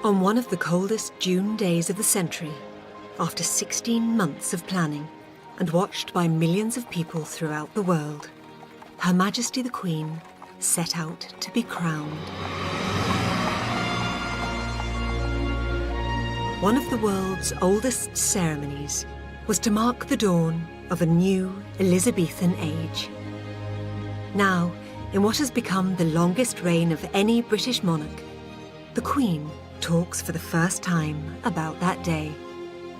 On one of the coldest June days of the century, after 16 months of planning and watched by millions of people throughout the world, Her Majesty the Queen set out to be crowned. One of the world's oldest ceremonies was to mark the dawn of a new Elizabethan age. Now, in what has become the longest reign of any British monarch, the Queen talks for the first time about that day.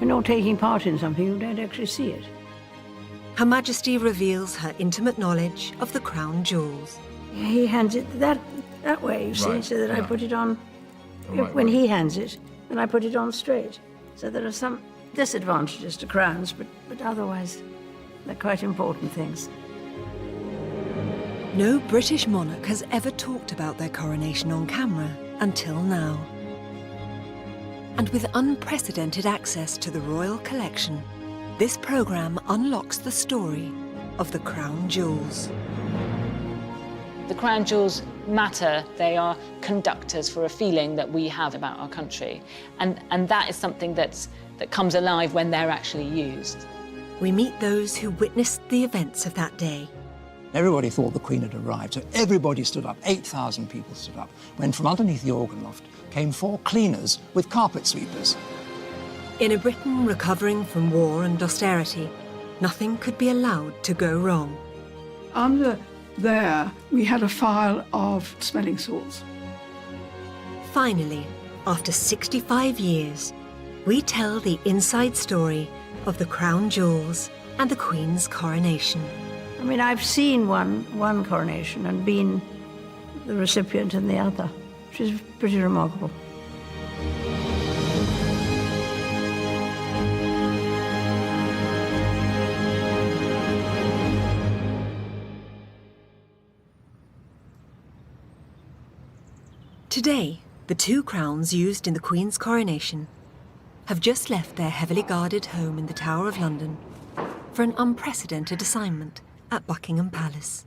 You're not taking part in something, you don't actually see it. Her Majesty reveals her intimate knowledge of the crown jewels. He hands it that way, you see, Right, so that I yeah. put it on, The right when way. he hands it, then I put it on straight. So there are some disadvantages to crowns, but otherwise, they're quite important things. No British monarch has ever talked about their coronation on camera until now. And with unprecedented access to the royal collection, this programme unlocks the story of the crown jewels. The crown jewels matter. They are conductors for a feeling that we have about our country. And that is something that comes alive when they're actually used. We meet those who witnessed the events of that day. Everybody thought the Queen had arrived, so everybody stood up. 8,000 people stood up, when from underneath the organ loft came 4 cleaners with carpet sweepers. In a Britain recovering from war and austerity, nothing could be allowed to go wrong. Under there, we had a file of smelling salts. Finally, after 65 years, we tell the inside story of the crown jewels and the Queen's coronation. I mean, I've seen one coronation and been the recipient in the other, which is pretty remarkable. Today, the 2 crowns used in the Queen's coronation have just left their heavily guarded home in the Tower of London for an unprecedented assignment at Buckingham Palace.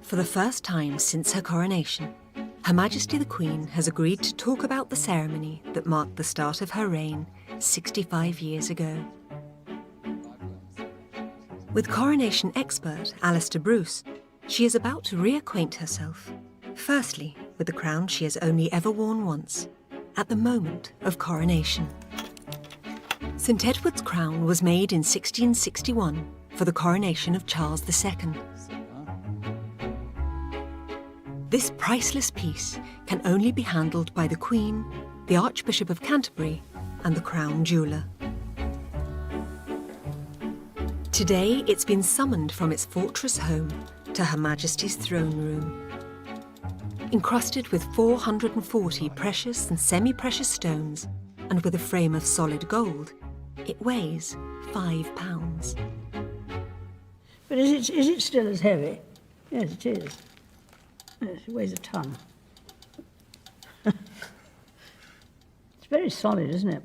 For the first time since her coronation, Her Majesty the Queen has agreed to talk about the ceremony that marked the start of her reign 65 years ago. With coronation expert Alistair Bruce, she is about to reacquaint herself, firstly with the crown she has only ever worn once, at the moment of coronation. St Edward's crown was made in 1661 for the coronation of Charles II. This priceless piece can only be handled by the Queen, the Archbishop of Canterbury, and the Crown Jeweller. Today, it's been summoned from its fortress home to Her Majesty's throne room. Encrusted with 440 precious and semi-precious stones, and with a frame of solid gold, it weighs 5 pounds. But is it still as heavy? Yes, it is. Yes, it weighs a ton. It's very solid, isn't it?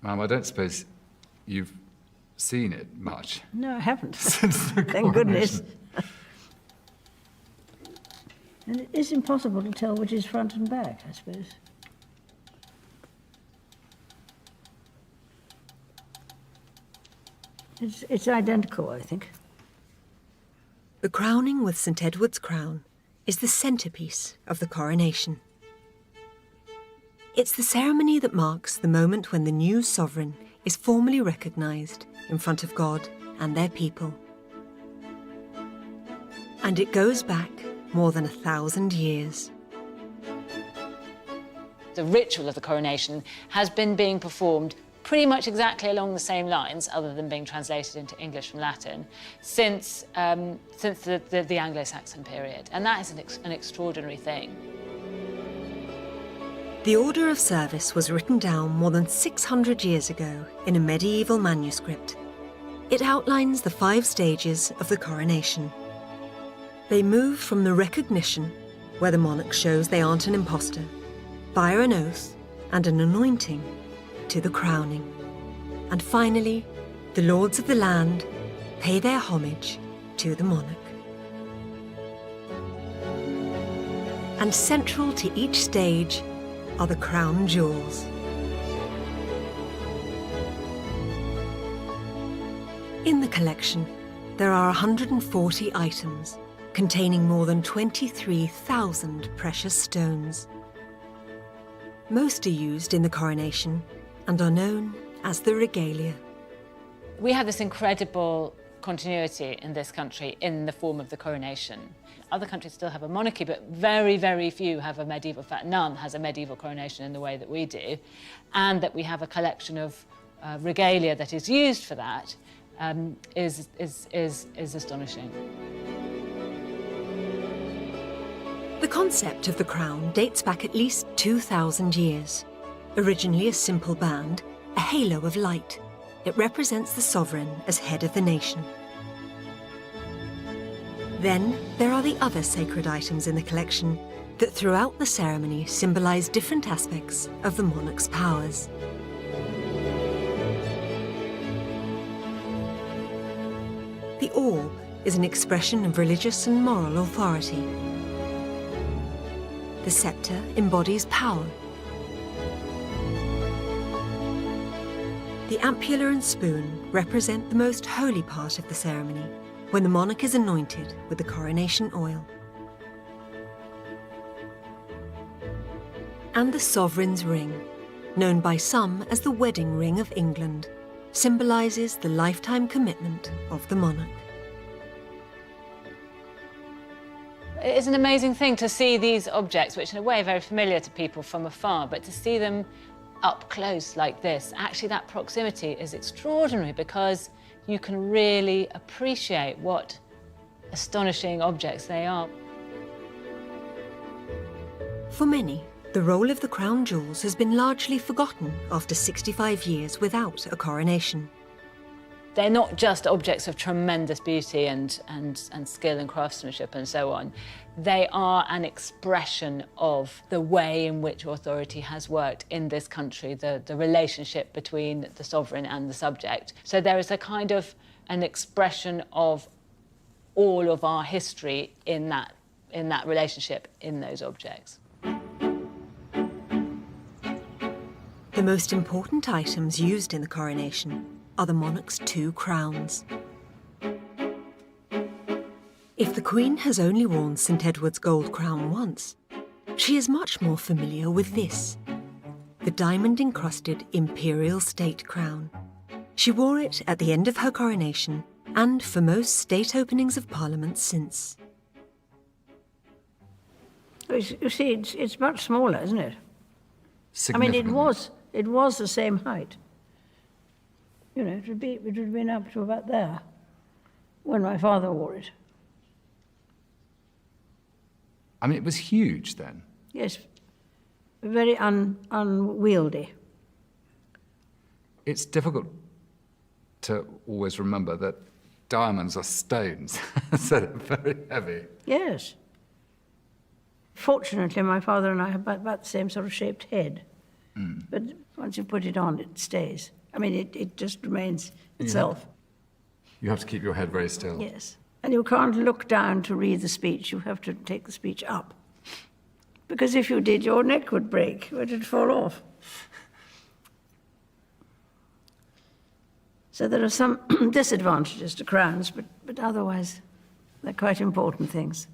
Ma'am, I don't suppose you've seen it much. No, I haven't. Since the Thank goodness. coronation. And it is impossible to tell which is front and back, I suppose. It's identical, I think. The crowning with St Edward's crown is the centrepiece of the coronation. It's the ceremony that marks the moment when the new sovereign is formally recognised in front of God and their people. And it goes back more than 1,000 years. The ritual of the coronation has been being performed pretty much exactly along the same lines, other than being translated into English from Latin, since the Anglo-Saxon period. And that is an extraordinary thing. The order of service was written down more than 600 years ago in a medieval manuscript. It outlines the 5 stages of the coronation. They move from the recognition, where the monarch shows they aren't an imposter, via an oath and an anointing, to the crowning. And finally, the lords of the land pay their homage to the monarch. And central to each stage are the crown jewels. In the collection, there are 140 items containing more than 23,000 precious stones. Most are used in the coronation and are known as the regalia. We have this incredible continuity in this country in the form of the coronation. Other countries still have a monarchy, but very, very few have a medieval, in fact, none has a medieval coronation in the way that we do. And that we have a collection of regalia that is used for that is astonishing. The concept of the crown dates back at least 2,000 years. Originally a simple band, a halo of light, it represents the sovereign as head of the nation. Then there are the other sacred items in the collection that throughout the ceremony symbolize different aspects of the monarch's powers. The orb is an expression of religious and moral authority. The scepter embodies power. The ampulla and spoon represent the most holy part of the ceremony, when the monarch is anointed with the coronation oil. And the sovereign's ring, known by some as the wedding ring of England, symbolises the lifetime commitment of the monarch. It's an amazing thing to see these objects, which in a way are very familiar to people from afar, but to see them up close like this, actually that proximity is extraordinary because you can really appreciate what astonishing objects they are. For many, the role of the crown jewels has been largely forgotten after 65 years without a coronation. They're not just objects of tremendous beauty and skill and craftsmanship and so on. They are an expression of the way in which authority has worked in this country, the relationship between the sovereign and the subject. So there is a kind of an expression of all of our history in that relationship, in those objects. The most important items used in the coronation are the monarch's 2 crowns. If the Queen has only worn St Edward's gold crown once, she is much more familiar with this, the diamond-encrusted Imperial State Crown. She wore it at the end of her coronation and for most state openings of Parliament since. You see, it's much smaller, isn't it? I mean, it was the same height. You know, it would have been up to about there when my father wore it. I mean, it was huge then. Yes, very unwieldy. It's difficult to always remember that diamonds are stones, so they're very heavy. Yes. Fortunately, my father and I have about the same sort of shaped head. But once you put it on, it stays. I mean, it just remains itself. You have to keep your head very still. Yes. And you can't look down to read the speech. You have to take the speech up. Because if you did, your neck would break, or it'd fall off. So there are some disadvantages to crowns, but otherwise, they're quite important things.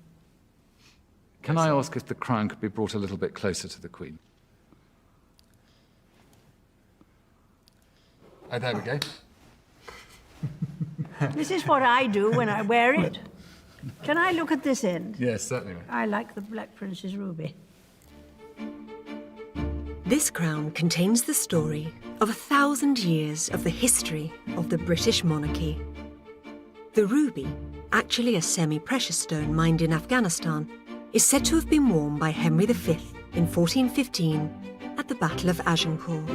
Can I ask if the crown could be brought a little bit closer to the Queen? Oh, there we go. This is what I do when I wear it. Can I look at this end? Yes, certainly. I like the Black Prince's ruby. This crown contains the story of 1,000 years of the history of the British monarchy. The ruby, actually a semi-precious stone mined in Afghanistan, is said to have been worn by Henry V in 1415 at the Battle of Agincourt.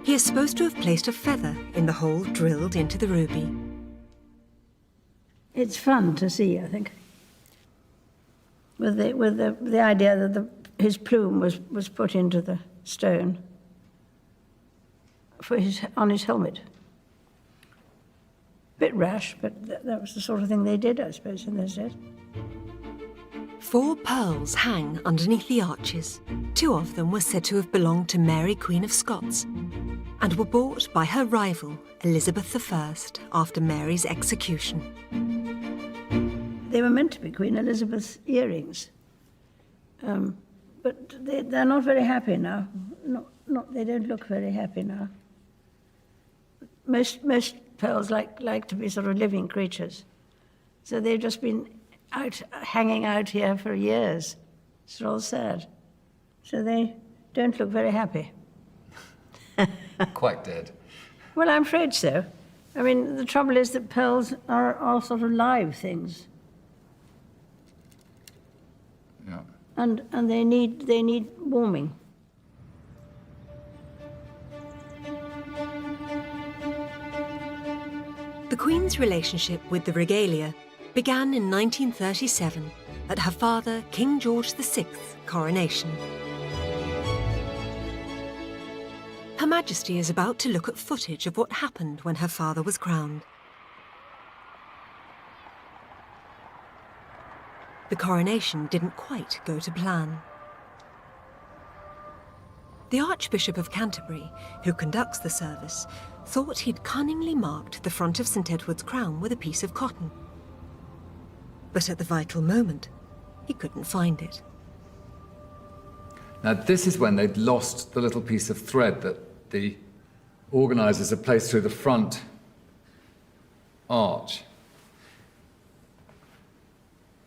He is supposed to have placed a feather in the hole drilled into the ruby. It's fun to see, I think. With the idea that his plume was put into the stone on his helmet. Bit rash, but that was the sort of thing they did, I suppose, in those days. 4 pearls hang underneath the arches. 2 of them were said to have belonged to Mary, Queen of Scots, and were bought by her rival, Elizabeth I, after Mary's execution. They were meant to be Queen Elizabeth's earrings, but they're not very happy now. They don't look very happy now. Most pearls like to be sort of living creatures, so they've just been hanging out here for years. It's all sad. So they don't look very happy. Quite dead. Well, I'm afraid so. I mean, the trouble is that pearls are sort of live things. Yeah. And they need warming. The Queen's relationship with the regalia began in 1937 at her father, King George VI's coronation. Her Majesty is about to look at footage of what happened when her father was crowned. The coronation didn't quite go to plan. The Archbishop of Canterbury, who conducts the service, thought he'd cunningly marked the front of St Edward's crown with a piece of cotton. But at the vital moment, he couldn't find it. Now, this is when they'd lost the little piece of thread that the organisers had placed through the front arch.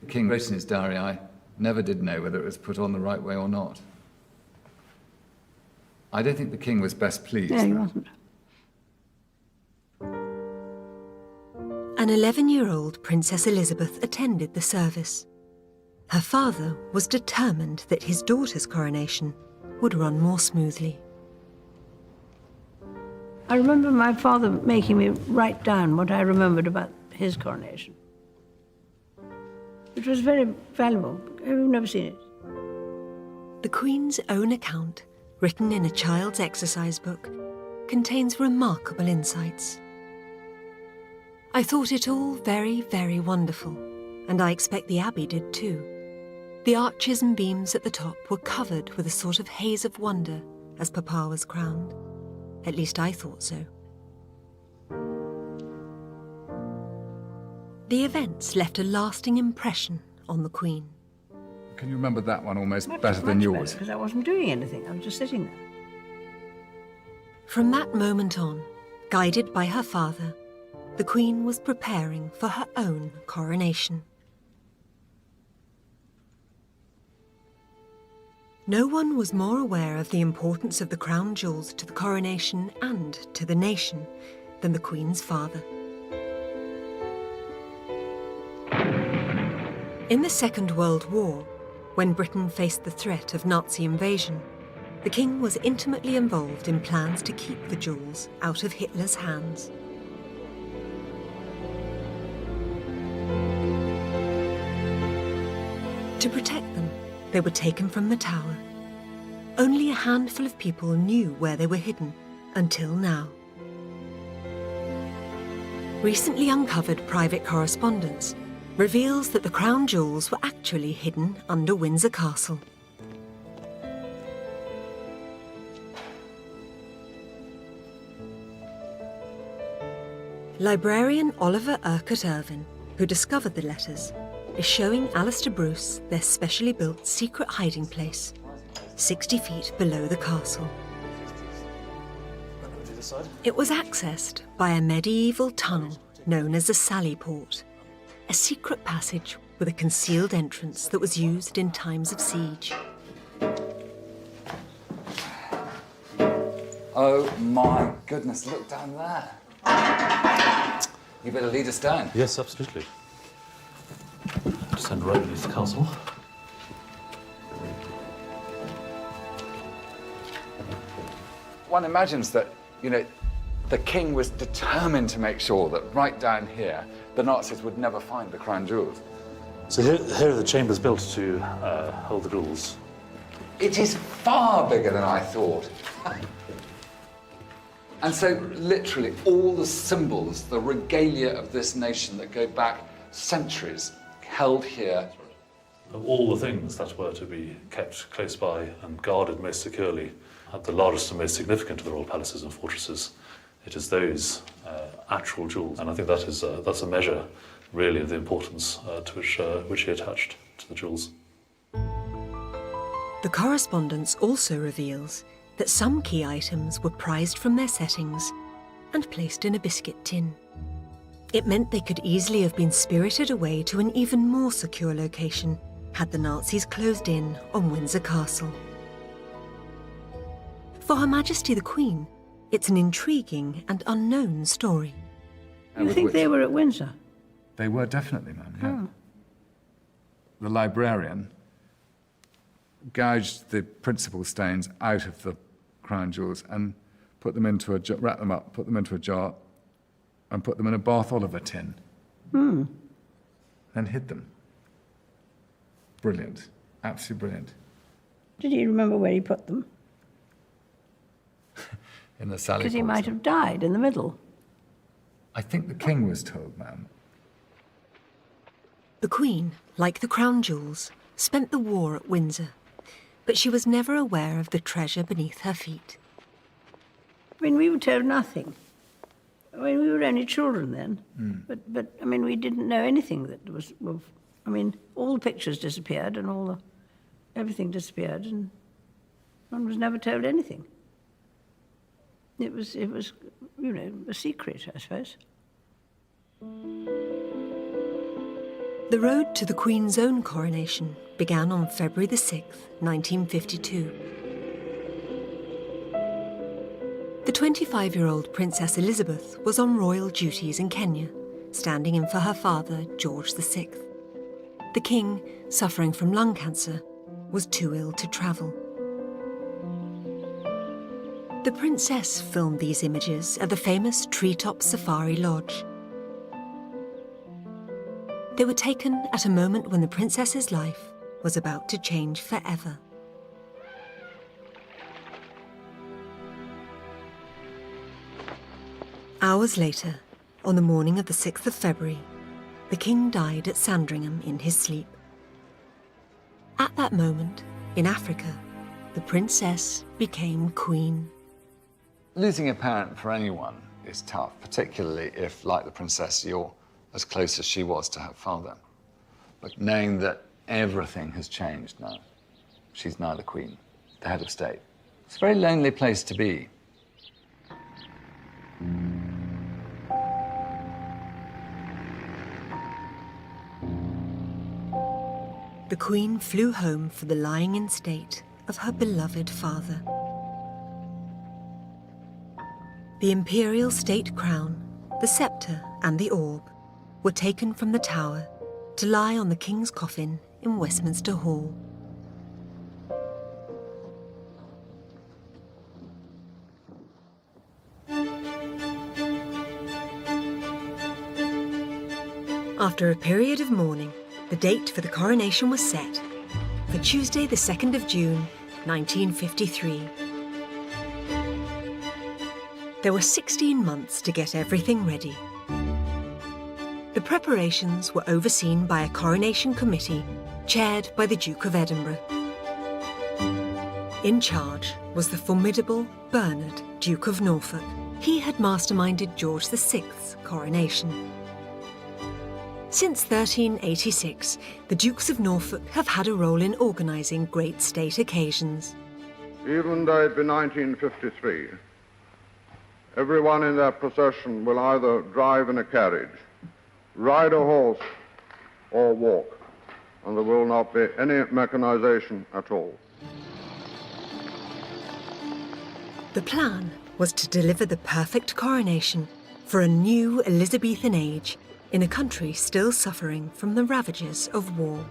The King wrote in his diary, "I never did know whether it was put on the right way or not." I don't think the King was best pleased. No, he wasn't. An 11-year-old Princess Elizabeth attended the service. Her father was determined that his daughter's coronation would run more smoothly. I remember my father making me write down what I remembered about his coronation. It was very valuable. I've never seen it. The Queen's own account, written in a child's exercise book, contains remarkable insights. "I thought it all very, very wonderful, and I expect the Abbey did too. The arches and beams at the top were covered with a sort of haze of wonder as Papa was crowned. At least I thought so." The events left a lasting impression on the Queen. Can you remember that one almost better than yours? Because I wasn't doing anything. I was just sitting there. From that moment on, guided by her father, the Queen was preparing for her own coronation. No one was more aware of the importance of the crown jewels to the coronation and to the nation than the Queen's father. In the Second World War, when Britain faced the threat of Nazi invasion, the King was intimately involved in plans to keep the jewels out of Hitler's hands. To protect them, they were taken from the tower. Only a handful of people knew where they were hidden until now. Recently uncovered private correspondence reveals that the crown jewels were actually hidden under Windsor Castle. Librarian Oliver Urquhart Irvine, who discovered the letters, is showing Alistair Bruce their specially built secret hiding place, 60 feet below the castle. It was accessed by a medieval tunnel known as a sally port, a secret passage with a concealed entrance that was used in times of siege. Oh my goodness, look down there. You better lead us down. Yes, absolutely. Descend right beneath the castle. One imagines that, The king was determined to make sure that right down here, the Nazis would never find the crown jewels. So here are the chambers built to hold the jewels. It is far bigger than I thought. And so literally all the symbols, the regalia of this nation that go back centuries, held here. Of all the things that were to be kept close by and guarded most securely at the largest and most significant of the royal palaces and fortresses, it is those actual jewels. And I think that is that's a measure, really, of the importance to which he attached to the jewels. The correspondence also reveals that some key items were prized from their settings and placed in a biscuit tin. It meant they could easily have been spirited away to an even more secure location had the Nazis closed in on Windsor Castle. For Her Majesty the Queen, it's an intriguing and unknown story. You think they were at Windsor? They were definitely, ma'am, yeah. The librarian gouged the principal stones out of the crown jewels and put them into a wrap them up, put them into a jar, and put them in a Bath Oliver tin. And hid them. Brilliant, absolutely brilliant. Did he remember where he put them? In the Sally Because he Port. might have died in the middle. I think the king was told, ma'am. The Queen, like the crown jewels, spent the war at Windsor, but she was never aware of the treasure beneath her feet. I mean, we were told nothing. I mean, we were only children then. But I mean, we didn't know anything that was. Well, I mean, all the pictures disappeared and everything disappeared, and one was never told anything. It was, you know, a secret, I suppose. The road to the Queen's own coronation began on February the 6th, 1952. The 25-year-old Princess Elizabeth was on royal duties in Kenya, standing in for her father, George VI. The king, suffering from lung cancer, was too ill to travel. The princess filmed these images at the famous Treetop Safari Lodge. They were taken at a moment when the princess's life was about to change forever. Hours later, on the morning of the 6th of February, the king died at Sandringham in his sleep. At that moment, in Africa, the princess became queen. Losing a parent for anyone is tough, particularly if, like the princess, you're as close as she was to her father. But knowing that everything has changed now, she's now the queen, the head of state. It's a very lonely place to be. The Queen flew home for the lying in state of her beloved father. The imperial state crown, the sceptre and the orb were taken from the Tower to lie on the King's coffin in Westminster Hall. After a period of mourning, the date for the coronation was set for Tuesday, the 2nd of June, 1953. There were 16 months to get everything ready. The preparations were overseen by a coronation committee chaired by the Duke of Edinburgh. In charge was the formidable Bernard, Duke of Norfolk. He had masterminded George VI's coronation. Since 1386, the Dukes of Norfolk have had a role in organising great state occasions. Even though it be 1953, everyone in that procession will either drive in a carriage, ride a horse, or walk, and there will not be any mechanization at all. The plan was to deliver the perfect coronation for a new Elizabethan age in a country still suffering from the ravages of war.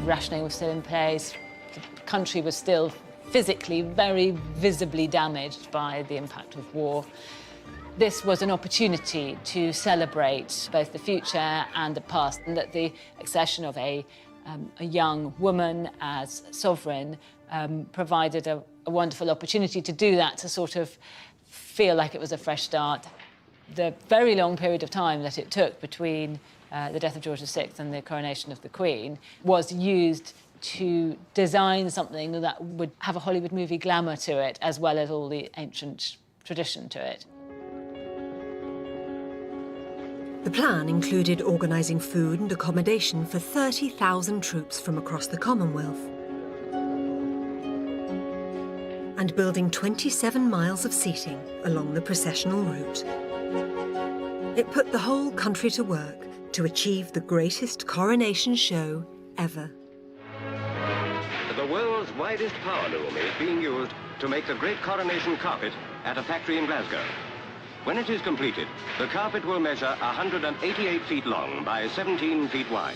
Rationing was still in place, the country was still physically very visibly damaged by the impact of war. This was an opportunity to celebrate both the future and the past, and that the accession of a young woman as sovereign provided a wonderful opportunity to do that, to sort of feel like it was a fresh start. The very long period of time that it took between the death of George VI and the coronation of the Queen was used to design something that would have a Hollywood movie glamour to it, as well as all the ancient tradition to it. The plan included organising food and accommodation for 30,000 troops from across the Commonwealth and building 27 miles of seating along the processional route. It put the whole country to work to achieve the greatest coronation show ever. The world's widest power loom is being used to make the great coronation carpet at a factory in Glasgow. When it is completed, the carpet will measure 188 feet long by 17 feet wide.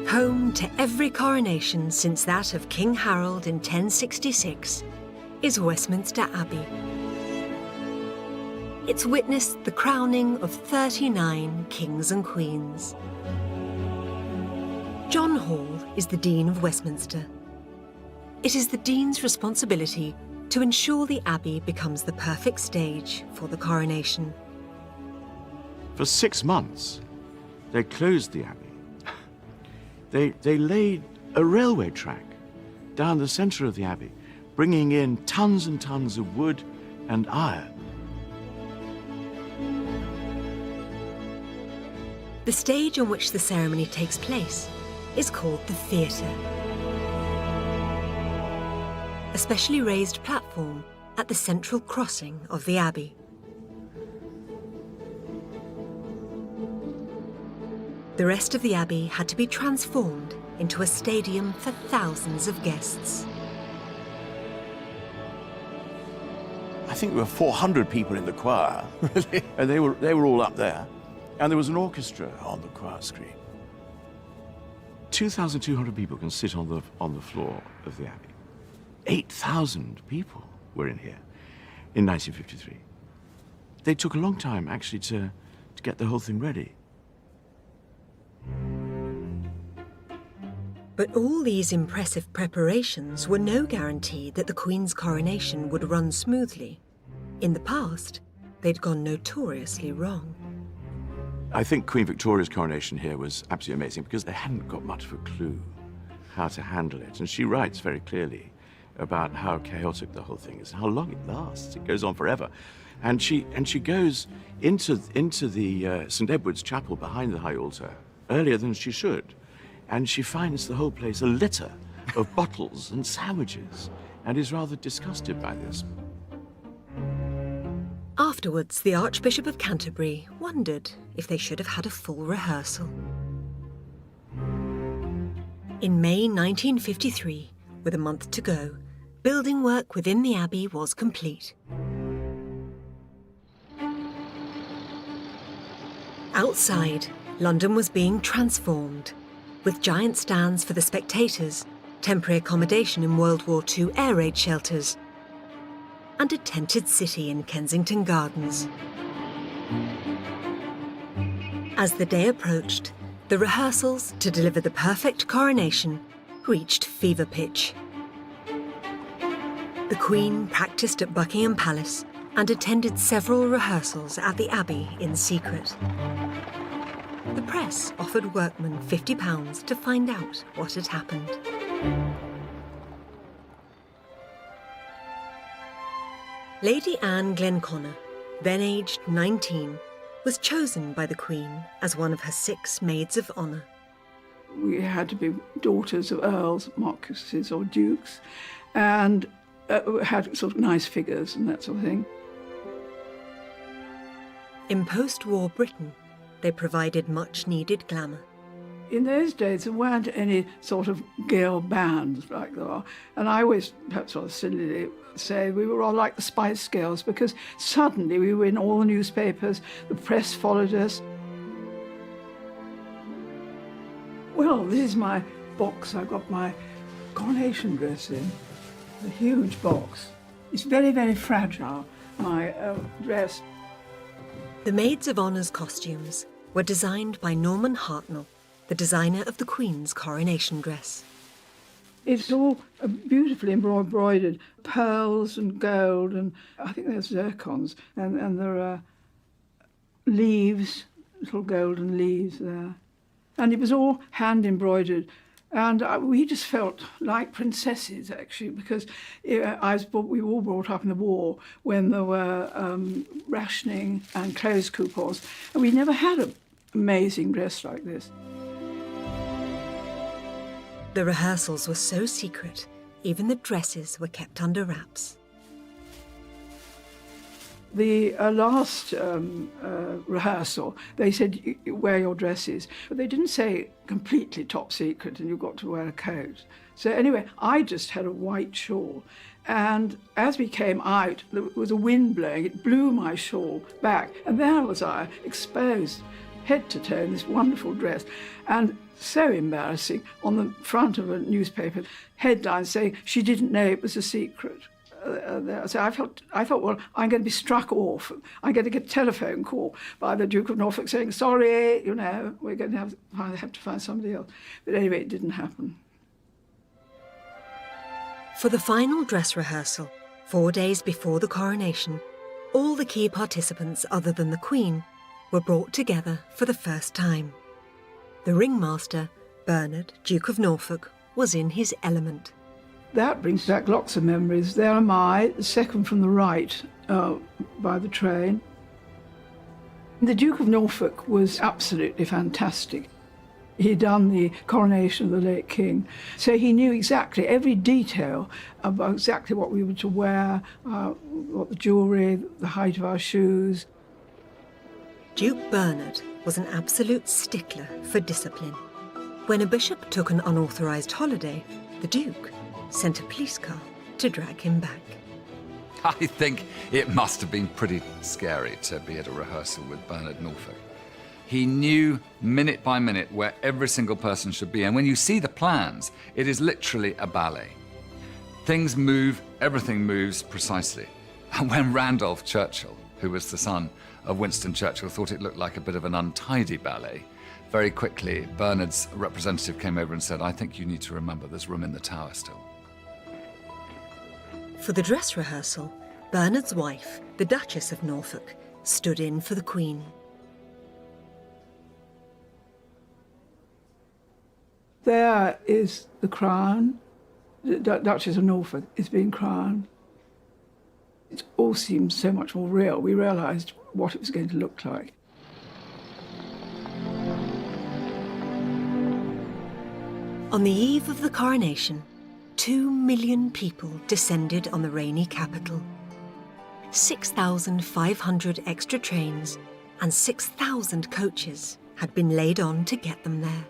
Home to every coronation since that of King Harold in 1066 is Westminster Abbey. It's witnessed the crowning of 39 kings and queens. John Hall is the Dean of Westminster. It is the Dean's responsibility to ensure the Abbey becomes the perfect stage for the coronation. For 6 months, they closed the Abbey. They laid a railway track down the centre of the Abbey, bringing in tons and tons of wood and iron. The stage on which the ceremony takes place is called the theatre. A specially raised platform at the central crossing of the Abbey. The rest of the Abbey had to be transformed into a stadium for thousands of guests. I think there were 400 people in the choir, really, and they were all up there. And there was an orchestra on the choir screen. 2,200 people can sit on the floor of the Abbey. 8,000 people were in here in 1953. They took a long time, actually, to get the whole thing ready. But all these impressive preparations were no guarantee that the Queen's coronation would run smoothly. In the past, they'd gone notoriously wrong. I think Queen Victoria's coronation here was absolutely amazing because they hadn't got much of a clue how to handle it. And she writes very clearly about how chaotic the whole thing is, how long it lasts. It goes on forever. And she goes into the St. Edward's Chapel behind the high altar earlier than she should. And she finds the whole place a litter of bottles and sandwiches and is rather disgusted by this. Afterwards, the Archbishop of Canterbury wondered if they should have had a full rehearsal. In May 1953, with a month to go, building work within the Abbey was complete. Outside, London was being transformed, with giant stands for the spectators, temporary accommodation in World War II air raid shelters, and a tented city in Kensington Gardens. As the day approached, the rehearsals to deliver the perfect coronation reached fever pitch. The Queen practiced at Buckingham Palace and attended several rehearsals at the Abbey in secret. The press offered workmen £50 to find out what had happened. Lady Anne Glenconner, then aged 19, was chosen by the Queen as one of her 6 maids of honour. We had to be daughters of earls, marquises or dukes, and had sort of nice figures and that sort of thing. In post-war Britain, they provided much-needed glamour. In those days, there weren't any sort of girl bands like there are. And I always, perhaps rather sillily, say we were all like the Spice Girls because suddenly we were in all the newspapers, the press followed us. Well, this is my box I got my coronation dress in, a huge box. It's very, very fragile, my dress. The Maids of Honour's costumes were designed by Norman Hartnell, the designer of the Queen's coronation dress. It's all beautifully embroidered, pearls and gold, and I think there's zircons, and there are leaves, little golden leaves there. And it was all hand embroidered. And we just felt like princesses, actually, because we were all brought up in the war when there were rationing and clothes coupons. And we never had an amazing dress like this. The rehearsals were so secret, even the dresses were kept under wraps. The last rehearsal, they said, wear your dresses, but they didn't say completely top secret and you've got to wear a coat. So anyway, I just had a white shawl, and as we came out, there was a wind blowing, it blew my shawl back, and there was I, exposed, head to toe, in this wonderful dress, and so embarrassing, on the front of a newspaper, headline saying she didn't know it was a secret. So I thought, well, I'm going to be struck off. I'm going to get a telephone call by the Duke of Norfolk saying, sorry, you know, we're going to have to find somebody else. But anyway, it didn't happen. For the final dress rehearsal, 4 days before the coronation, all the key participants other than the Queen were brought together for the first time. The ringmaster, Bernard, Duke of Norfolk, was in his element. That brings back lots of memories. There am I, the second from the right by the train. The Duke of Norfolk was absolutely fantastic. He'd done the coronation of the late king, so he knew exactly every detail about exactly what we were to wear, what the jewellery, the height of our shoes. Duke Bernard was an absolute stickler for discipline. When a bishop took an unauthorised holiday, the Duke sent a police car to drag him back. I think it must have been pretty scary to be at a rehearsal with Bernard Norfolk. He knew minute by minute where every single person should be, and when you see the plans, it is literally a ballet. Things move, everything moves precisely. And when Randolph Churchill, who was the son of Winston Churchill, thought it looked like a bit of an untidy ballet, very quickly Bernard's representative came over and said, I think you need to remember there's room in the tower still. For the dress rehearsal, Bernard's wife, the Duchess of Norfolk, stood in for the Queen. There is the crown. The Duchess of Norfolk is being crowned. It all seemed so much more real. We realised what it was going to look like. On the eve of the coronation, 2 million people descended on the rainy capital. 6,500 extra trains and 6,000 coaches had been laid on to get them there.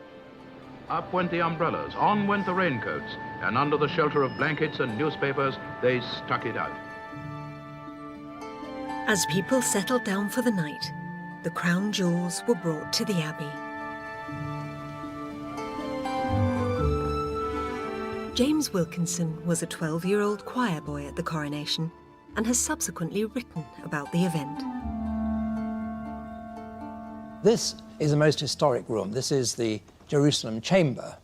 Up went the umbrellas, on went the raincoats, and under the shelter of blankets and newspapers, they stuck it out. As people settled down for the night, the crown jewels were brought to the Abbey. James Wilkinson was a 12-year-old choir boy at the coronation and has subsequently written about the event. This is the most historic room. This is the Jerusalem chamber.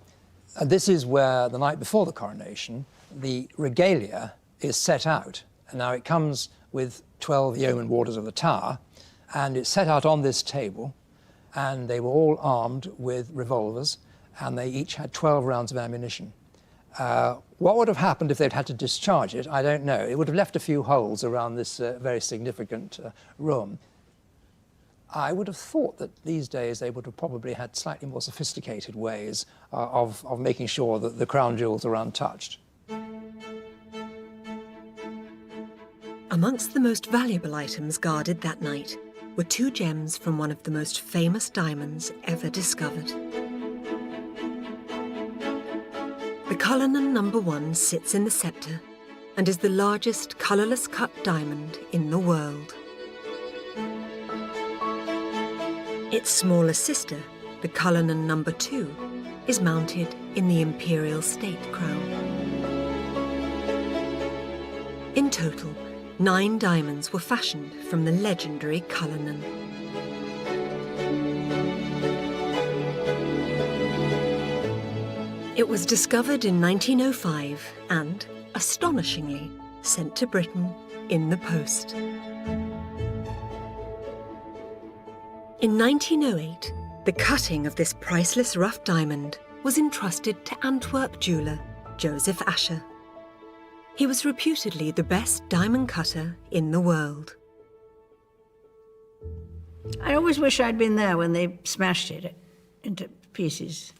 This is where, the night before the coronation, the regalia is set out. And now it comes with 12 yeoman warders of the Tower, and it's set out on this table, and they were all armed with revolvers, and they each had 12 rounds of ammunition. What would have happened if they'd had to discharge it, I don't know. It would have left a few holes around this very significant room. I would have thought that these days they would have probably had slightly more sophisticated ways of making sure that the crown jewels are untouched. Amongst the most valuable items guarded that night were 2 gems from one of the most famous diamonds ever discovered. The Cullinan No. 1 sits in the sceptre and is the largest colourless cut diamond in the world. Its smaller sister, the Cullinan No. 2, is mounted in the imperial state crown. In total, 9 diamonds were fashioned from the legendary Cullinan. It was discovered in 1905 and, astonishingly, sent to Britain in the post. In 1908, the cutting of this priceless rough diamond was entrusted to Antwerp jeweller Joseph Asher. He was reputedly the best diamond cutter in the world. I always wish I'd been there when they smashed it into pieces.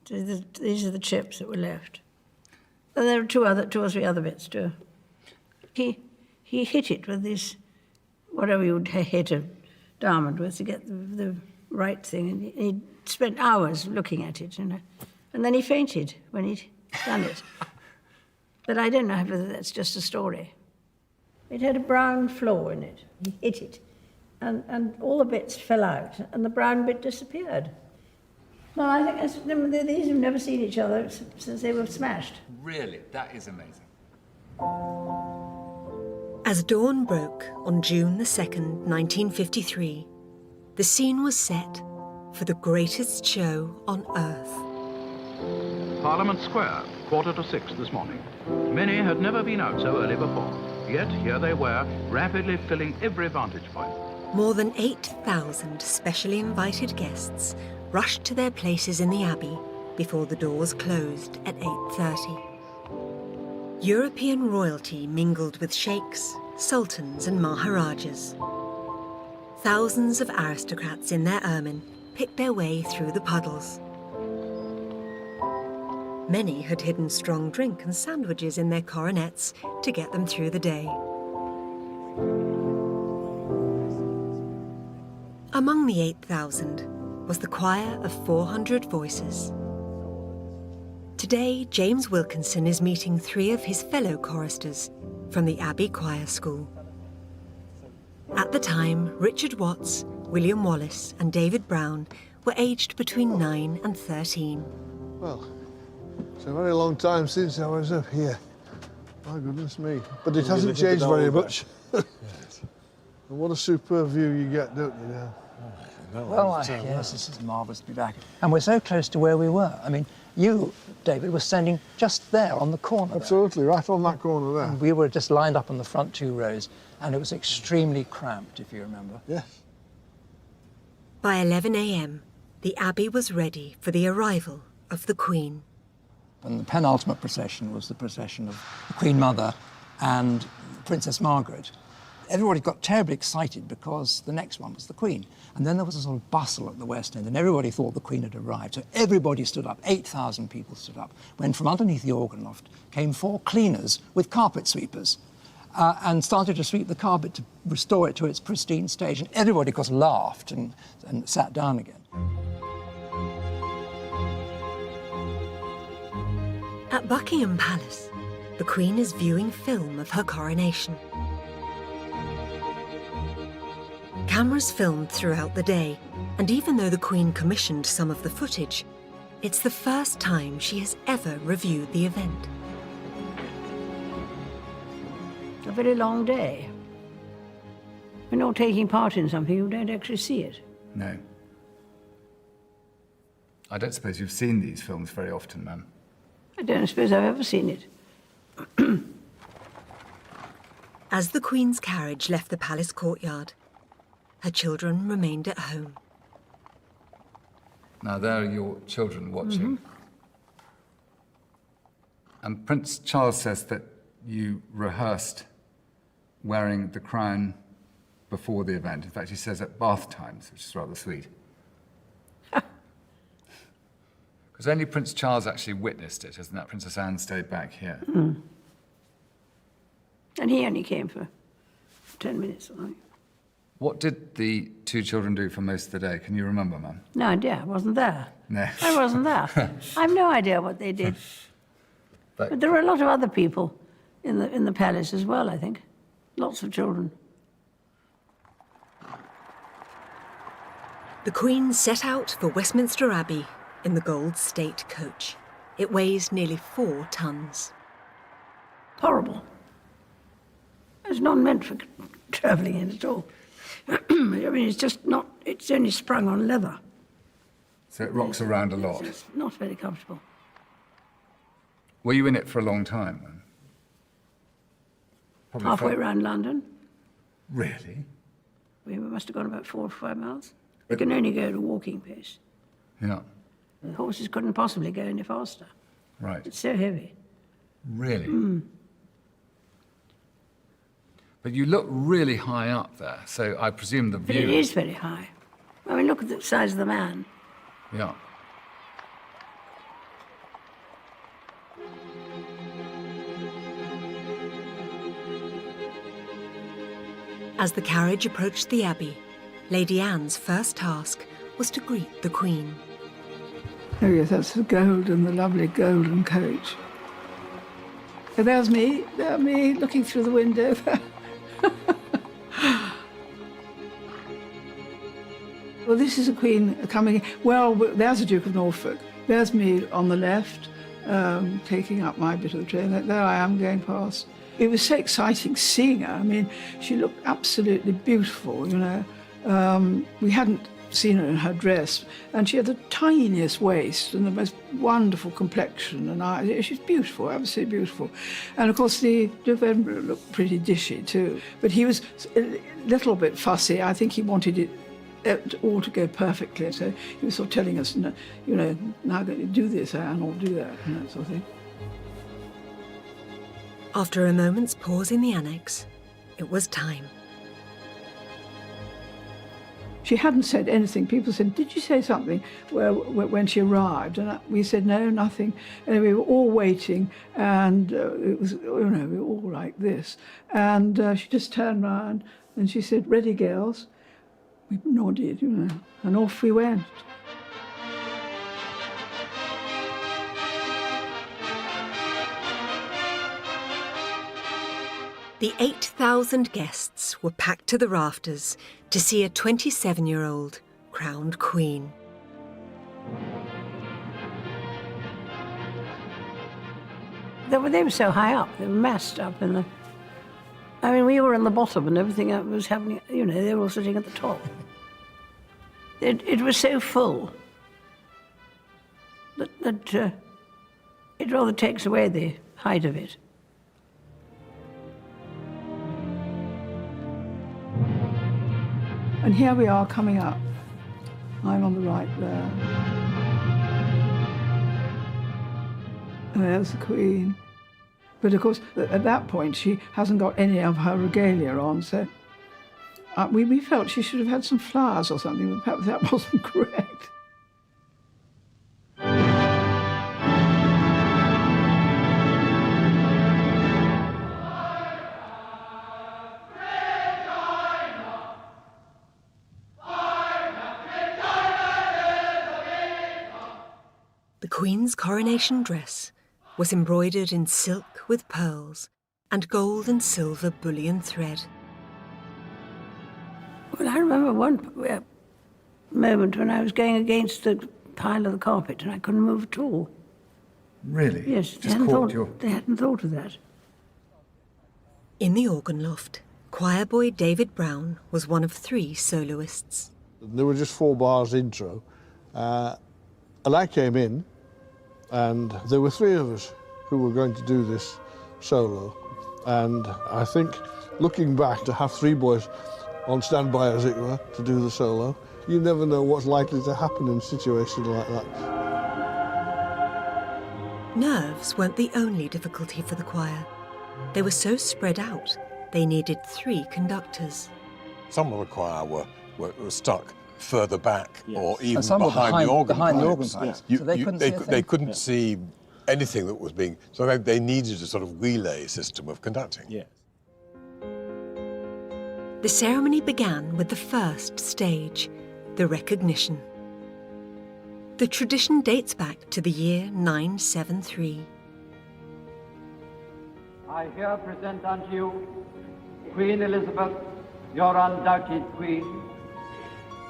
These are the chips that were left. And there are two or three other bits too. He hit it with this, whatever you would hit a diamond with to get the right thing. And he spent hours looking at it, you know. And then he fainted when he'd done it. But I don't know whether that's just a story. It had a brown flaw in it. He hit it. And all the bits fell out, and the brown bit disappeared. Well, I think these have never seen each other since they were smashed. Really? That is amazing. As dawn broke on June the 2nd, 1953, the scene was set for the greatest show on Earth. Parliament Square, 5:45 this morning. Many had never been out so early before. Yet here they were, rapidly filling every vantage point. More than 8,000 specially invited guests rushed to their places in the Abbey before the doors closed at 8:30. European royalty mingled with sheikhs, sultans and maharajas. Thousands of aristocrats in their ermine picked their way through the puddles. Many had hidden strong drink and sandwiches in their coronets to get them through the day. Among the 8,000 was the choir of 400 voices. Today, James Wilkinson is meeting 3 of his fellow choristers from the Abbey Choir School. At the time, Richard Watts, William Wallace and David Brown were aged between 9 and 13. Well, it's a very long time since I was up here. My goodness me. But it hasn't changed very much. And what a superb view you get, don't you, now? Well, yes, this is marvellous to be back. And we're so close to where we were. I mean, you, David, were standing just there on the corner. Absolutely, there. Right on that corner there. And we were just lined up on the front 2 rows, and it was extremely cramped, if you remember. Yes. By 11 a.m., the Abbey was ready for the arrival of the Queen. And the penultimate procession was the procession of the Queen Mother and Princess Margaret. Everybody got terribly excited because the next one was the Queen. And then there was a sort of bustle at the West End, and everybody thought the Queen had arrived. So everybody stood up, 8,000 people stood up, when from underneath the organ loft came 4 cleaners with carpet sweepers and started to sweep the carpet to restore it to its pristine stage. And everybody, of course, laughed and sat down again. At Buckingham Palace, the Queen is viewing film of her coronation. Cameras filmed throughout the day, and even though the Queen commissioned some of the footage, it's the first time she has ever reviewed the event. A very long day. We're not taking part in something, you don't actually see it. No. I don't suppose you've seen these films very often, ma'am. I don't suppose I've ever seen it. As the Queen's carriage left the palace courtyard, her children remained at home. Now, there are your children watching. And Prince Charles says that you rehearsed wearing the crown before the event. In fact, he says at bath times, which is rather sweet. Because only Prince Charles actually witnessed it, hasn't that? Princess Anne stayed back here. And he only came for 10 minutes, I think. What did the 2 children do for most of the day? Can you remember, ma'am? No idea, I wasn't there. No. I wasn't there. I have no idea what they did. But there were a lot of other people in the palace as well, I think. Lots of children. The Queen set out for Westminster Abbey in the gold state coach. It weighs nearly 4 tons. Horrible. It's not meant for travelling in at all. I mean, it's just not, it's only sprung on leather. So it rocks around a lot. It's not very comfortable. Were you in it for a long time then? Probably Halfway around London. Really? We must have gone about 4 or 5 miles. We can only go at a walking pace. Yeah. The horses couldn't possibly go any faster. Right. It's so heavy. Really? Mm. But you look really high up there, so I presume the But view... it is very high. I mean, look at the size of the man. Yeah. As the carriage approached the Abbey, Lady Anne's first task was to greet the Queen. Oh yes, that's the lovely golden coach. And there's me, looking through the window. Well, this is a Queen coming in. Well, there's the Duke of Norfolk. There's me on the left, taking up my bit of the train. There I am going past. It was so exciting seeing her. I mean, she looked absolutely beautiful, you know. We hadn't seen her in her dress, and she had the tiniest waist and the most wonderful complexion and eyes. She's beautiful, absolutely beautiful. And of course the Duke of Edinburgh looked pretty dishy too, but he was a little bit fussy. I think he wanted it all to go perfectly, so he was sort of telling us, you know, now going to do this, Anne, or do that, and that sort of thing. After a moment's pause in the annex, it was time. She hadn't said anything. People said, did you say something when she arrived? And we said, no, nothing. And we were all waiting, and it was, you know, we were all like this. And she just turned round and she said, ready, girls? We nodded, you know, and off we went. The 8,000 guests were packed to the rafters to see a 27-year-old crowned queen. They were so high up, they were massed up in the... I mean, we were in the bottom and everything was happening, you know, they were all sitting at the top. It was so full that it rather takes away the height of it. And here we are coming up. I'm on the right there. And there's the Queen. But of course, at that point, she hasn't got any of her regalia on, so we felt she should have had some flowers or something, but perhaps that wasn't correct. The Queen's coronation dress was embroidered in silk with pearls and gold and silver bullion thread. Well, I remember one moment when I was going against the pile of the carpet and I couldn't move at all. Really? Yes, Just caught your... they hadn't thought of that. In the organ loft, choir boy David Brown was one of 3 soloists. There were just 4 bars intro, and I came in, and there were 3 of us who were going to do this solo. And I think, looking back, to have 3 boys on standby, as it were, to do the solo, you never know what's likely to happen in situations like that. Nerves weren't the only difficulty for the choir. They were so spread out, they needed 3 conductors. Some of the choir were stuck further back, or even some behind the organ pipes. Yes. You, So they couldn't see a thing. They couldn't see anything that was being... So they needed a sort of relay system of conducting. Yes. The ceremony began with the first stage, the recognition. The tradition dates back to the year 973. I here present unto you Queen Elizabeth, your undoubted Queen.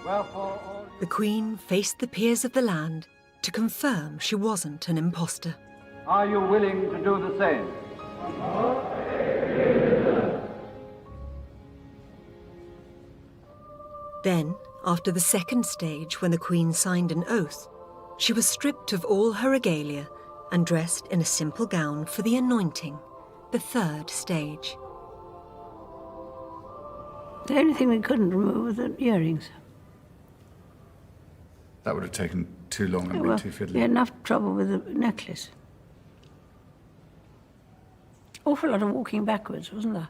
Wherefore all the Queen faced the peers of the land to confirm she wasn't an imposter. Are you willing to do the same? Then, after the second stage, when the Queen signed an oath, she was stripped of all her regalia and dressed in a simple gown for the anointing, the third stage. The only thing we couldn't remove were the earrings. That would have taken too long and been too fiddly. We had enough trouble with the necklace. Awful lot of walking backwards, wasn't there?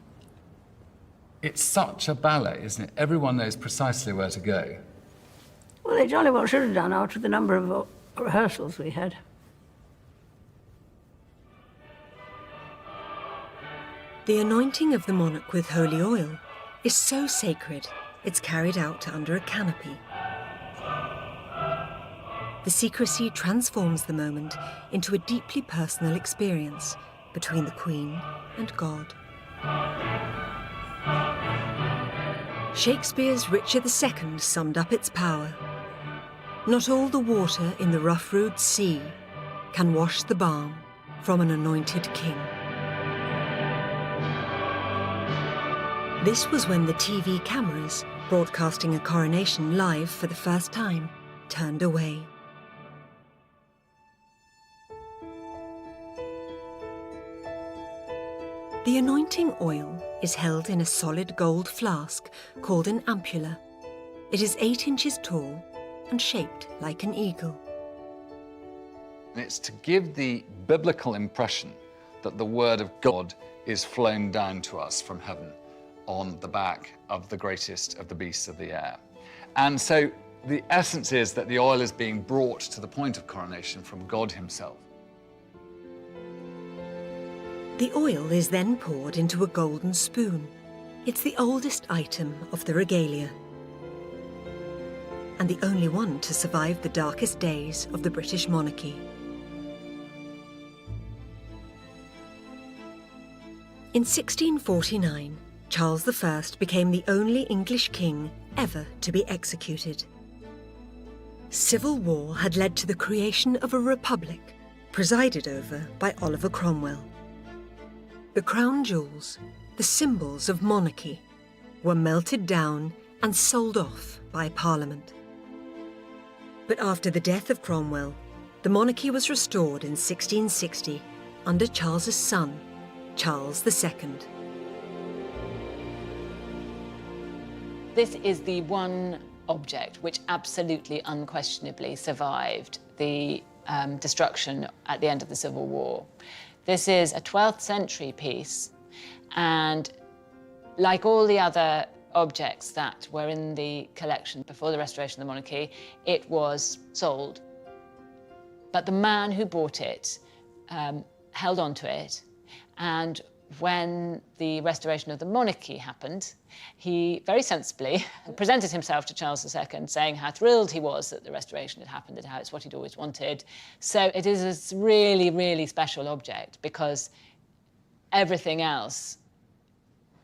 It's such a ballet, isn't it? Everyone knows precisely where to go. Well, they jolly well should have done after the number of rehearsals we had. The anointing of the monarch with holy oil is so sacred, it's carried out under a canopy. The secrecy transforms the moment into a deeply personal experience between the Queen and God. Shakespeare's Richard II summed up its power. Not all the water in the rough-rowed sea can wash the balm from an anointed king. This was when the TV cameras, broadcasting a coronation live for the first time, turned away. The anointing oil is held in a solid gold flask called an ampulla. It is 8 inches tall and shaped like an eagle. It's to give the biblical impression that the word of God is flown down to us from heaven on the back of the greatest of the beasts of the air. And so the essence is that the oil is being brought to the point of coronation from God himself. The oil is then poured into a golden spoon. It's the oldest item of the regalia, and the only one to survive the darkest days of the British monarchy. In 1649, Charles I became the only English king ever to be executed. Civil war had led to the creation of a republic, presided over by Oliver Cromwell. The crown jewels, the symbols of monarchy, were melted down and sold off by Parliament. But after the death of Cromwell, the monarchy was restored in 1660 under Charles's son, Charles II. This is the one object which absolutely unquestionably survived the destruction at the end of the Civil War. This is a 12th century piece, and like all the other objects that were in the collection before the restoration of the monarchy, it was sold. But the man who bought it held on to it, and when the restoration of the monarchy happened, he very sensibly presented himself to Charles II, saying how thrilled he was that the restoration had happened and how it's what he'd always wanted. So it is a really, really special object because everything else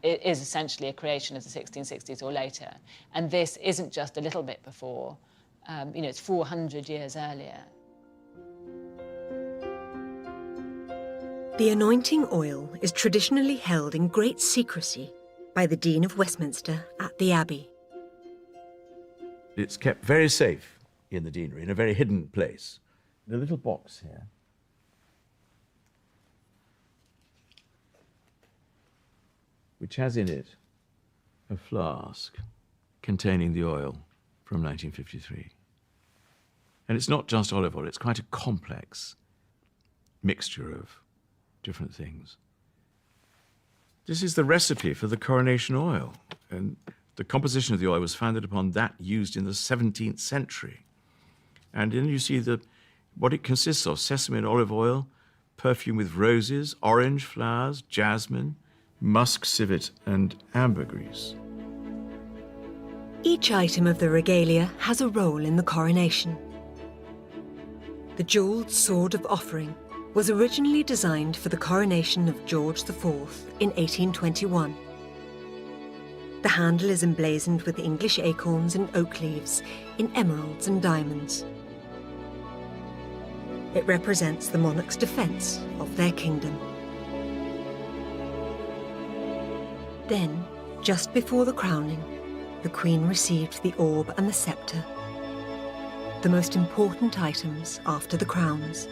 is essentially a creation of the 1660s or later. And this isn't just a little bit before, it's 400 years earlier. The anointing oil is traditionally held in great secrecy by the Dean of Westminster at the Abbey. It's kept very safe in the deanery, in a very hidden place. In a little box here. Which has in it a flask containing the oil from 1953. And it's not just olive oil, it's quite a complex mixture of different things. This is the recipe for the coronation oil, and the composition of the oil was founded upon that used in the 17th century. And then you see what it consists of: sesame and olive oil, perfume with roses, orange flowers, jasmine, musk civet, and ambergris. Each item of the regalia has a role in the coronation. The jewelled sword of offering was originally designed for the coronation of George IV in 1821. The handle is emblazoned with English acorns and oak leaves in emeralds and diamonds. It represents the monarch's defence of their kingdom. Then, just before the crowning, the Queen received the orb and the sceptre, the most important items after the crowns.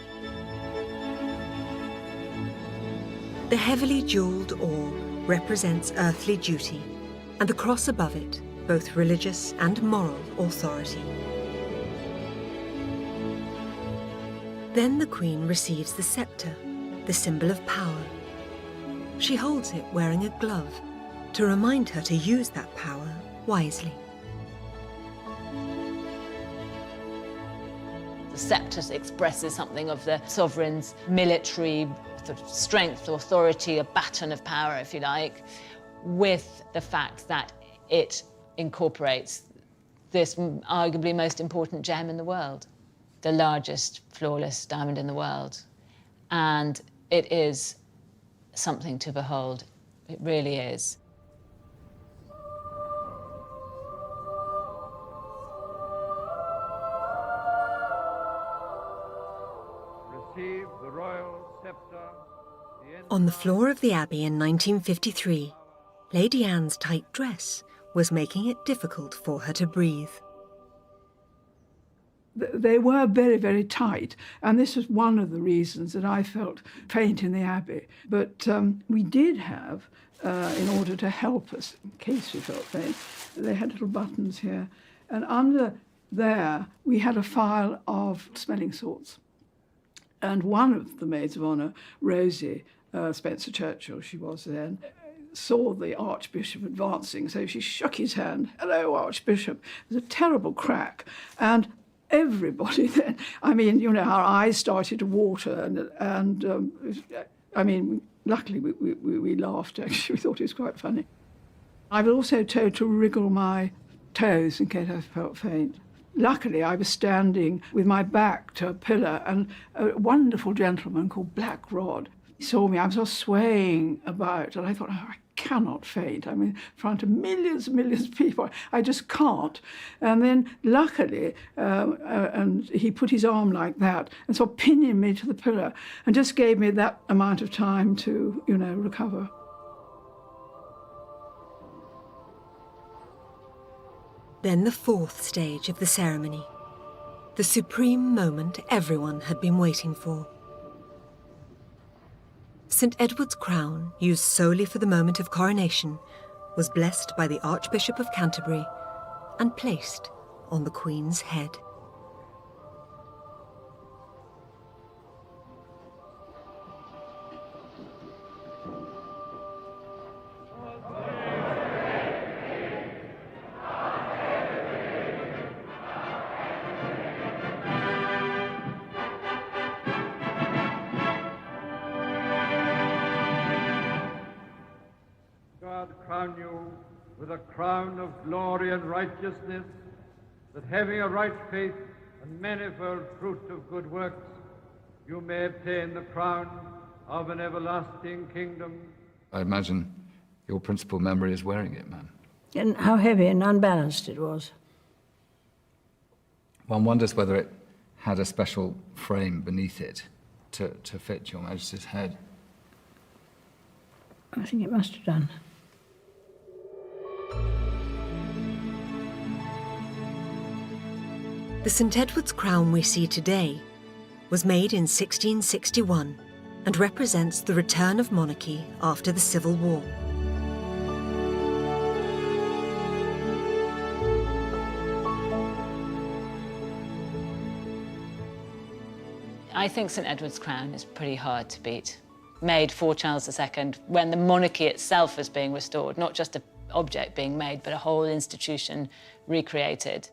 The heavily jewelled orb represents earthly duty, and the cross above it, both religious and moral authority. Then the Queen receives the sceptre, the symbol of power. She holds it wearing a glove to remind her to use that power wisely. The sceptre expresses something of the sovereign's military sort of strength, authority, a baton of power, if you like, with the fact that it incorporates this arguably most important gem in the world, the largest flawless diamond in the world. And it is something to behold. It really is. Receive the royal sceptre. On the floor of the Abbey in 1953, Lady Anne's tight dress was making it difficult for her to breathe. They were very, very tight, and this was one of the reasons that I felt faint in the Abbey. But we did have, in order to help us, in case we felt faint, they had little buttons here, and under there we had a file of smelling salts. And one of the maids of honour, Rosie Spencer Churchill, she was then, saw the Archbishop advancing, so she shook his hand. "Hello, Archbishop." It was a terrible crack. And everybody then, I mean, you know, our eyes started to water, and I mean, luckily we laughed, actually. We thought it was quite funny. I was also told to wriggle my toes in case I felt faint. Luckily, I was standing with my back to a pillar, and a wonderful gentleman called Black Rod, he saw me. I was sort of swaying about, and I thought, oh, I cannot faint. I'm in front of millions and millions of people. I just can't. And then, luckily, and he put his arm like that and sort of pinioned me to the pillar and just gave me that amount of time to, you know, recover. Then the fourth stage of the ceremony, the supreme moment everyone had been waiting for. St. Edward's crown, used solely for the moment of coronation, was blessed by the Archbishop of Canterbury and placed on the Queen's head. Crown you with a crown of glory and righteousness, that having a right faith and manifold fruit of good works, you may obtain the crown of an everlasting kingdom. I imagine your principal memory is wearing it, man. And how heavy and unbalanced it was. One wonders whether it had a special frame beneath it to fit Your Majesty's head. I think it must have done. The St. Edward's crown we see today was made in 1661 and represents the return of monarchy after the Civil War. I think St. Edward's crown is pretty hard to beat. Made for Charles II when the monarchy itself was being restored, not just an object being made, but a whole institution recreated.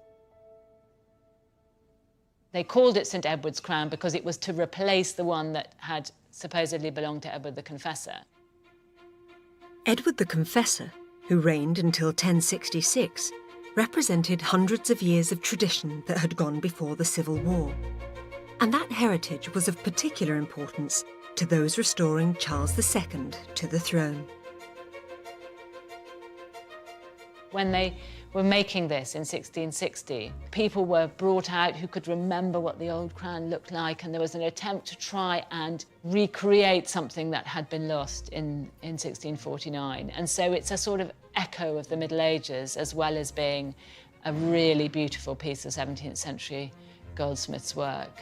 They called it St. Edward's crown because it was to replace the one that had supposedly belonged to Edward the Confessor. Edward the Confessor, who reigned until 1066, represented hundreds of years of tradition that had gone before the Civil War. And that heritage was of particular importance to those restoring Charles II to the throne. When they were making this in 1660, people were brought out who could remember what the old crown looked like, and there was an attempt to try and recreate something that had been lost in 1649. And so it's a sort of echo of the Middle Ages, as well as being a really beautiful piece of 17th century goldsmith's work.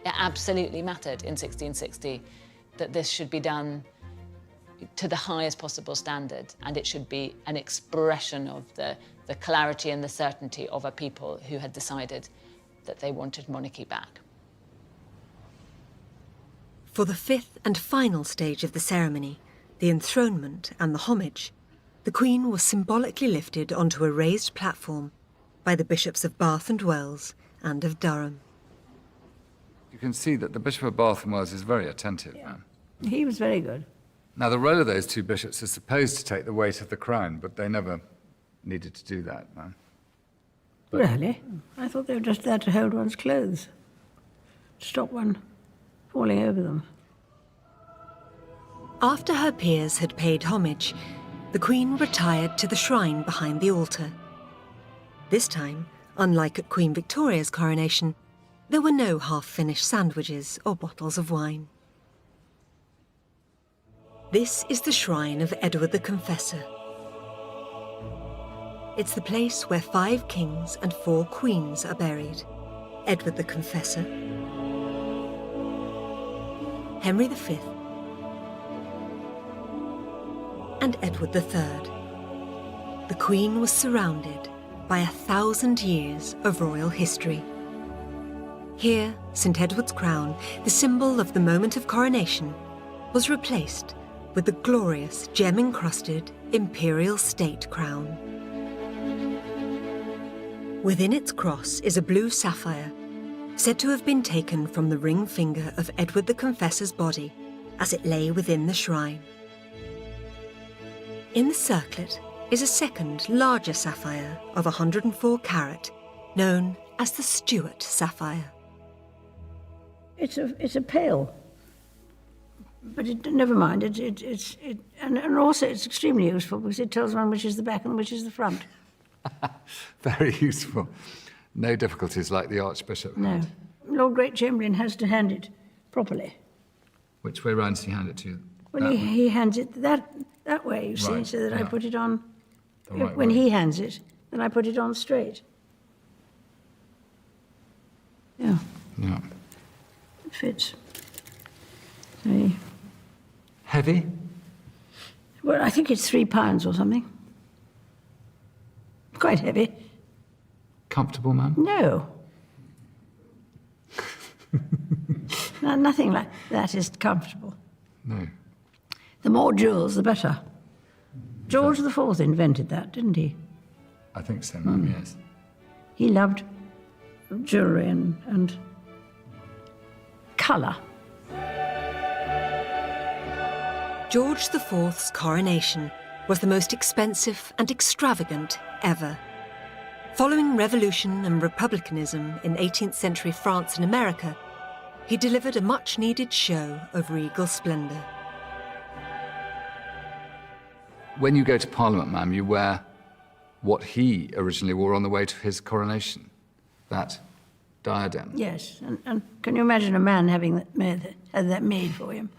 It absolutely mattered in 1660 that this should be done to the highest possible standard, and it should be an expression of the clarity and the certainty of a people who had decided that they wanted monarchy back. For the fifth and final stage of the ceremony, the enthronement and the homage, the Queen was symbolically lifted onto a raised platform by the bishops of Bath and Wells and of Durham. You can see that the Bishop of Bath and Wells is very attentive, man. He was very good. Now, the role of those two bishops is supposed to take the weight of the crown, but they never needed to do that, man. Really? I thought they were just there to hold one's clothes, to stop one falling over them. After her peers had paid homage, the Queen retired to the shrine behind the altar. This time, unlike at Queen Victoria's coronation, there were no half-finished sandwiches or bottles of wine. This is the shrine of Edward the Confessor. It's the place where 5 kings and 4 queens are buried. Edward the Confessor, Henry V, and Edward III. The Queen was surrounded by 1,000 years of royal history. Here, St. Edward's crown, the symbol of the moment of coronation, was replaced with the glorious gem-encrusted imperial state crown. Within its cross is a blue sapphire, said to have been taken from the ring finger of Edward the Confessor's body as it lay within the shrine. In the circlet is a second, larger sapphire of 104 carat, known as the Stuart sapphire. It's a pale. But never mind, and also it's extremely useful because it tells one which is the back and which is the front. Very useful. No difficulties like the Archbishop. No. Lord Great Chamberlain has to hand it properly. Which way round does he hand it to? Well, he hands it that way, you see, Right, so that I yeah. put it on. The right When way. he hands it, then I put it on straight. Yeah, Yeah. it fits. See. Heavy? Well, I think it's 3 pounds or something. Quite heavy. Comfortable, ma'am? No. No, nothing like that is comfortable. No. The more jewels, the better. George IV invented that, didn't he? I think so, ma'am, yes. He loved jewellery and colour. George IV's coronation was the most expensive and extravagant ever. Following revolution and republicanism in 18th century France and America, he delivered a much-needed show of regal splendour. When you go to Parliament, ma'am, you wear what he originally wore on the way to his coronation, that diadem. Yes, and can you imagine a man having had that made for him?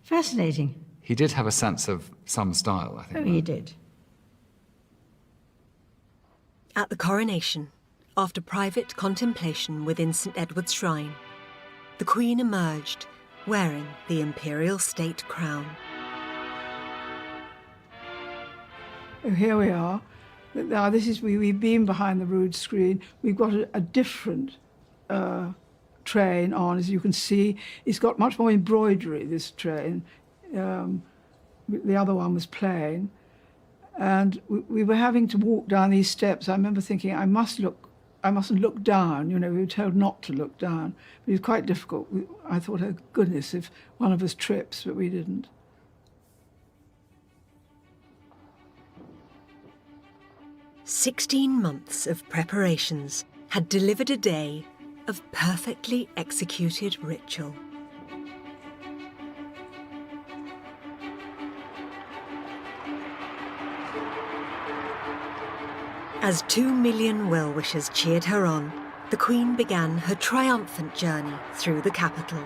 Fascinating. He did have a sense of some style, I think. Oh, he did. At the coronation, after private contemplation within St. Edward's shrine, the Queen emerged wearing the imperial state crown. Oh, here we are. Now, we've been behind the rood screen. We've got a different train on, as you can see. It's got much more embroidery, this train. The other one was plain. And we were having to walk down these steps. I remember thinking, I mustn't look down. You know, we were told not to look down. But it was quite difficult. I thought, oh, goodness, if one of us trips, but we didn't. "16 months of preparations had delivered a day of perfectly executed ritual. As 2 million well-wishers cheered her on, the Queen began her triumphant journey through the capital.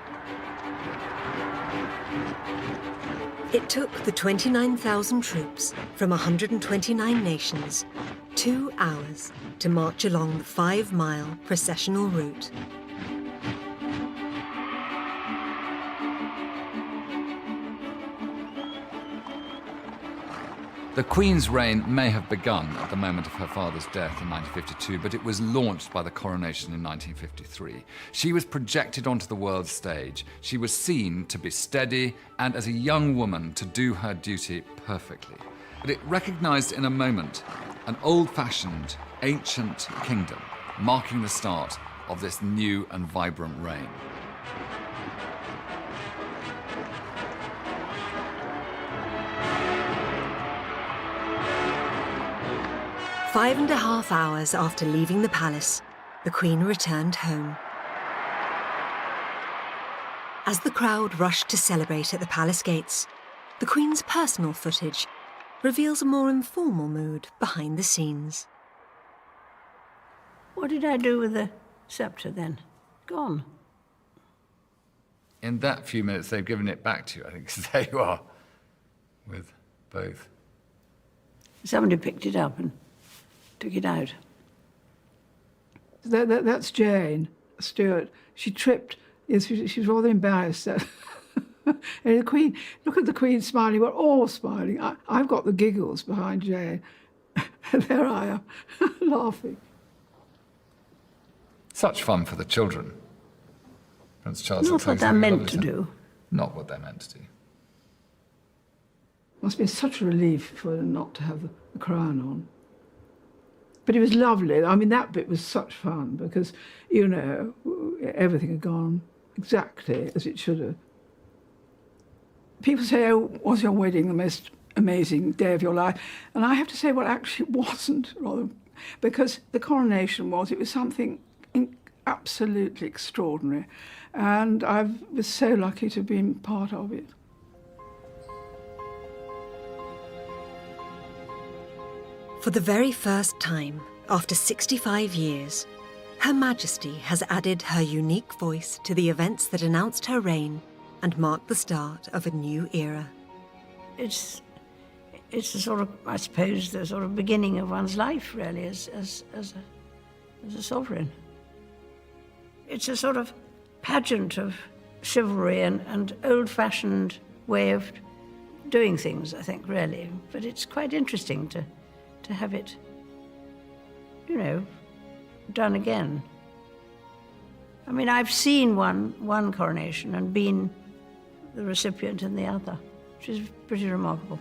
It took the 29,000 troops from 129 nations 2 hours to march along the 5-mile processional route. The Queen's reign may have begun at the moment of her father's death in 1952, but it was launched by the coronation in 1953. She was projected onto the world stage. She was seen to be steady and, as a young woman, to do her duty perfectly. But it recognised in a moment an old-fashioned, ancient kingdom, marking the start of this new and vibrant reign. Five and a half hours after leaving the palace, the Queen returned home. As the crowd rushed to celebrate at the palace gates, the Queen's personal footage reveals a more informal mood behind the scenes. What did I do with the sceptre then? Gone. In that few minutes, they've given it back to you, I think, because there you are, with both. Somebody picked it up and took it out. That's Jane Stewart. She tripped. Yes, she was rather embarrassed. And the Queen, look at the Queen smiling. We're all smiling. I've got the giggles behind Jane. And there I am, laughing. Such fun for the children. Prince Charles. Not what they're meant to do. Not what they're meant to do. Must be such a relief for them not to have the crown on. But it was lovely. I mean, that bit was such fun because, you know, everything had gone exactly as it should have. People say, oh, was your wedding the most amazing day of your life? And I have to say, well, actually it wasn't, rather, because the coronation was. It was something absolutely extraordinary. And I was so lucky to have been part of it. For the very first time, after 65 years, Her Majesty has added her unique voice to the events that announced her reign and marked the start of a new era. It's the sort of, I suppose, the sort of beginning of one's life, really, as a sovereign. It's a sort of pageant of chivalry and old-fashioned way of doing things, I think, really. But it's quite interesting to have it, you know, done again. I mean, I've seen one coronation and been the recipient in the other, which is pretty remarkable.